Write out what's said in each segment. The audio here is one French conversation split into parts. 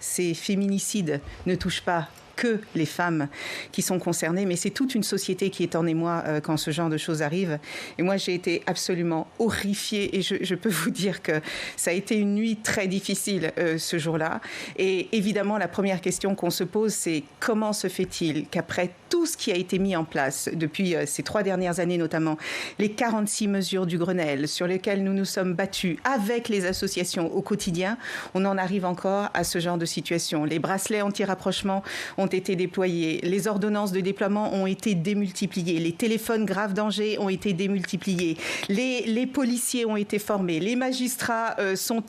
ces féminicides ne touchent pas que les femmes qui sont concernées, mais c'est toute une société qui est en émoi quand ce genre de choses arrive. Et moi, j'ai été absolument horrifiée et je peux vous dire que ça a été une nuit très difficile ce jour-là. Et évidemment, la première question qu'on se pose, c'est comment se fait-il qu'après tout ce qui a été mis en place depuis ces 3 dernières années, notamment les 46 mesures du Grenelle sur lesquelles nous nous sommes battus avec les associations au quotidien, on en arrive encore à ce genre de situation. Les bracelets anti-rapprochement ont été déployés, les ordonnances de déploiement ont été démultipliées, les téléphones grave danger ont été démultipliés, les policiers ont été formés, les magistrats sont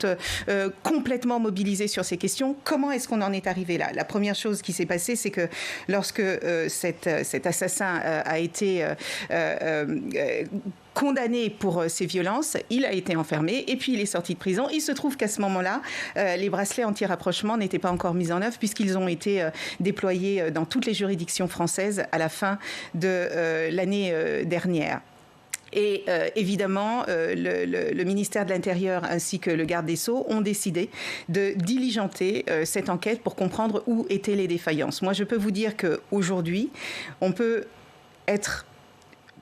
complètement mobilisés sur ces questions. Comment est-ce qu'on en est arrivé là ? La première chose qui s'est passée, c'est que lorsque cet assassin a été condamné pour ces violences, il a été enfermé et puis il est sorti de prison. Il se trouve qu'à ce moment-là, les bracelets anti-rapprochement n'étaient pas encore mis en œuvre puisqu'ils ont été déployés dans toutes les juridictions françaises à la fin de l'année dernière. Et évidemment, le ministère de l'Intérieur ainsi que le garde des Sceaux ont décidé de diligenter cette enquête pour comprendre où étaient les défaillances. Moi, je peux vous dire qu'aujourd'hui, on peut être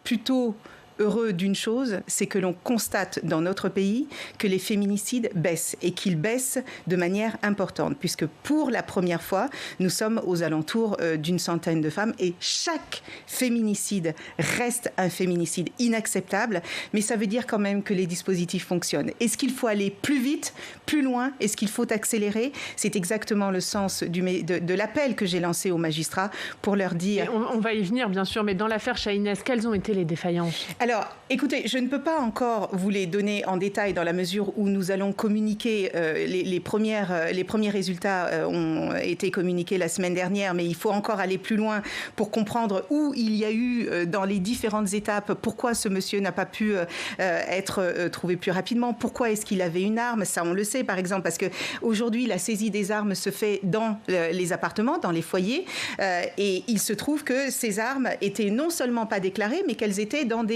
plutôt heureux d'une chose, c'est que l'on constate dans notre pays que les féminicides baissent et qu'ils baissent de manière importante, puisque pour la première fois, nous sommes aux alentours d'une centaine de femmes et chaque féminicide reste un féminicide inacceptable, mais ça veut dire quand même que les dispositifs fonctionnent. Est-ce qu'il faut aller plus vite, plus loin ? Est-ce qu'il faut accélérer ? C'est exactement le sens de l'appel que j'ai lancé aux magistrats pour leur dire... On va y venir, bien sûr, mais dans l'affaire Chahines, quelles ont été les défaillances ? Alors, écoutez, je ne peux pas encore vous les donner en détail dans la mesure où nous allons communiquer. Les premiers résultats ont été communiqués la semaine dernière, mais il faut encore aller plus loin pour comprendre où il y a eu dans les différentes étapes, pourquoi ce monsieur n'a pas pu être trouvé plus rapidement, pourquoi est-ce qu'il avait une arme, ça on le sait par exemple, parce qu'aujourd'hui la saisie des armes se fait dans les appartements, dans les foyers, et il se trouve que ces armes étaient non seulement pas déclarées, mais qu'elles étaient dans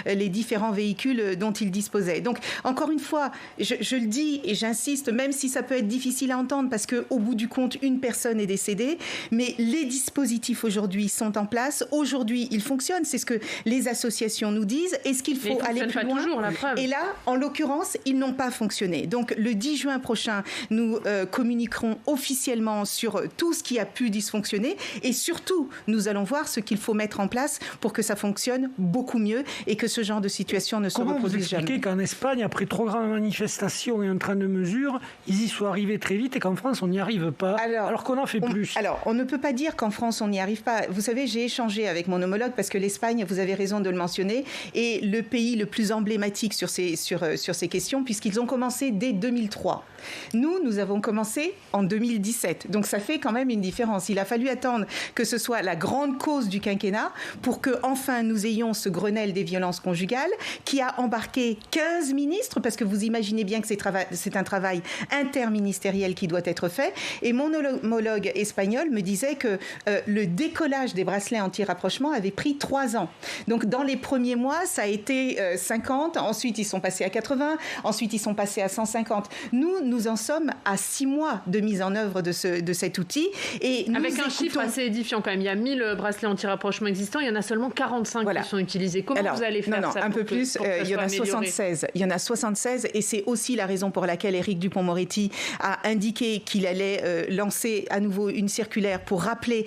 les différents véhicules dont il disposait. Donc, encore une fois, je le dis et j'insiste, même si ça peut être difficile à entendre, parce qu'au bout du compte, une personne est décédée, mais les dispositifs aujourd'hui sont en place. Aujourd'hui, ils fonctionnent. C'est ce que les associations nous disent. Est-ce qu'il faut aller plus loin ? Toujours, la preuve. Et là, en l'occurrence, ils n'ont pas fonctionné. Donc, le 10 juin prochain, nous communiquerons officiellement sur tout ce qui a pu dysfonctionner et surtout, nous allons voir ce qu'il faut mettre en place pour que ça fonctionne beaucoup mieux et que ce genre de situation ne se reproduise jamais. Comment vous expliquez qu'en Espagne, après 3 grandes manifestations et un train de mesures, ils y soient arrivés très vite et qu'en France, on n'y arrive pas, alors qu'on en fait plus ? Alors, on ne peut pas dire qu'en France, on n'y arrive pas. Vous savez, j'ai échangé avec mon homologue parce que l'Espagne, vous avez raison de le mentionner, est le pays le plus emblématique sur ces questions puisqu'ils ont commencé dès 2003. Nous avons commencé en 2017. Donc, ça fait quand même une différence. Il a fallu attendre que ce soit la grande cause du quinquennat pour que, enfin, nous ayons ce Grenelle des violences conjugales qui a embarqué 15 ministres, parce que vous imaginez bien que c'est un travail interministériel qui doit être fait. Et mon homologue espagnol me disait que le décollage des bracelets anti-rapprochement avait pris 3 ans. Donc, dans les premiers mois, ça a été 50. Ensuite, ils sont passés à 80. Ensuite, ils sont passés à 150. Nous en sommes à 6 mois de mise en œuvre de cet outil. Et avec un chiffre assez édifiant quand même. Il y a 1000 bracelets anti-rapprochement existants. Il y en a seulement 45 qui sont utilisés. Comment vous allez faire ça? Un peu plus. Il y en a 76. Il y en a 76. Et c'est aussi la raison pour laquelle Éric Dupond-Moretti a indiqué qu'il allait lancer à nouveau une circulaire pour rappeler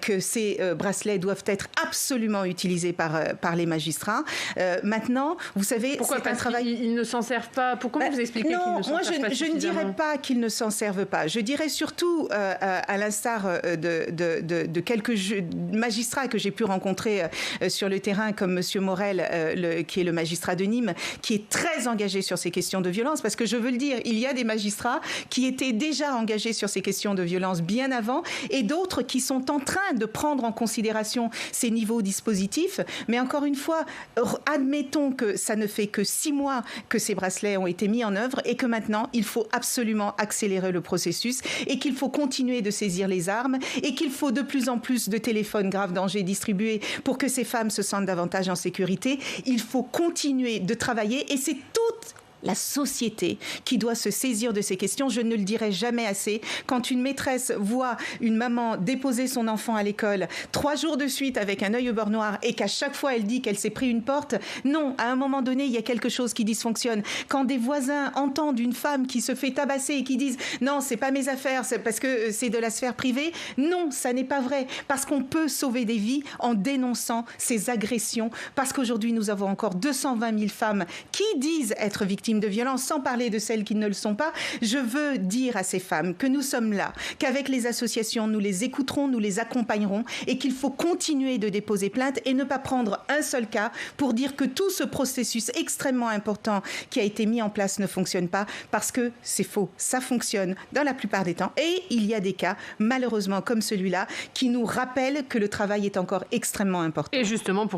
que ces bracelets doivent être absolument utilisés par les magistrats. Maintenant, vous savez, pourquoi? C'est un travail... Ils ne s'en servent pas. Pourquoi vous expliquez qu'ils ne s'en servent pas? Je ne dirais pas qu'ils ne s'en servent pas. Je dirais surtout, à l'instar de quelques magistrats que j'ai pu rencontrer sur le terrain, comme M. Morel, qui est le magistrat de Nîmes, qui est très engagé sur ces questions de violence, parce que je veux le dire, il y a des magistrats qui étaient déjà engagés sur ces questions de violence bien avant, et d'autres qui sont en train de prendre en considération ces niveaux dispositifs. Mais encore une fois, admettons que ça ne fait que 6 mois que ces bracelets ont été mis en œuvre et que maintenant, il faut absolument accélérer le processus et qu'il faut continuer de saisir les armes et qu'il faut de plus en plus de téléphones grave danger distribués pour que ces femmes se sentent davantage en sécurité. Il faut continuer de travailler et c'est toute la société qui doit se saisir de ces questions. Je ne le dirai jamais assez. Quand une maîtresse voit une maman déposer son enfant à l'école 3 jours de suite avec un œil au beurre noir et qu'à chaque fois elle dit qu'elle s'est pris une porte, non, à un moment donné, il y a quelque chose qui dysfonctionne. Quand des voisins entendent une femme qui se fait tabasser et qui disent « Non, c'est pas mes affaires, c'est parce que c'est de la sphère privée », non, ça n'est pas vrai. Parce qu'on peut sauver des vies en dénonçant ces agressions. Parce qu'aujourd'hui, nous avons encore 220 000 femmes qui disent être victimes de violences, sans parler de celles qui ne le sont pas. Je veux dire à ces femmes que nous sommes là, qu'avec les associations, nous les écouterons, nous les accompagnerons et qu'il faut continuer de déposer plainte et ne pas prendre un seul cas pour dire que tout ce processus extrêmement important qui a été mis en place ne fonctionne pas, parce que c'est faux. Ça fonctionne dans la plupart des temps. Et il y a des cas, malheureusement, comme celui-là, qui nous rappellent que le travail est encore extrêmement important. Et justement, pour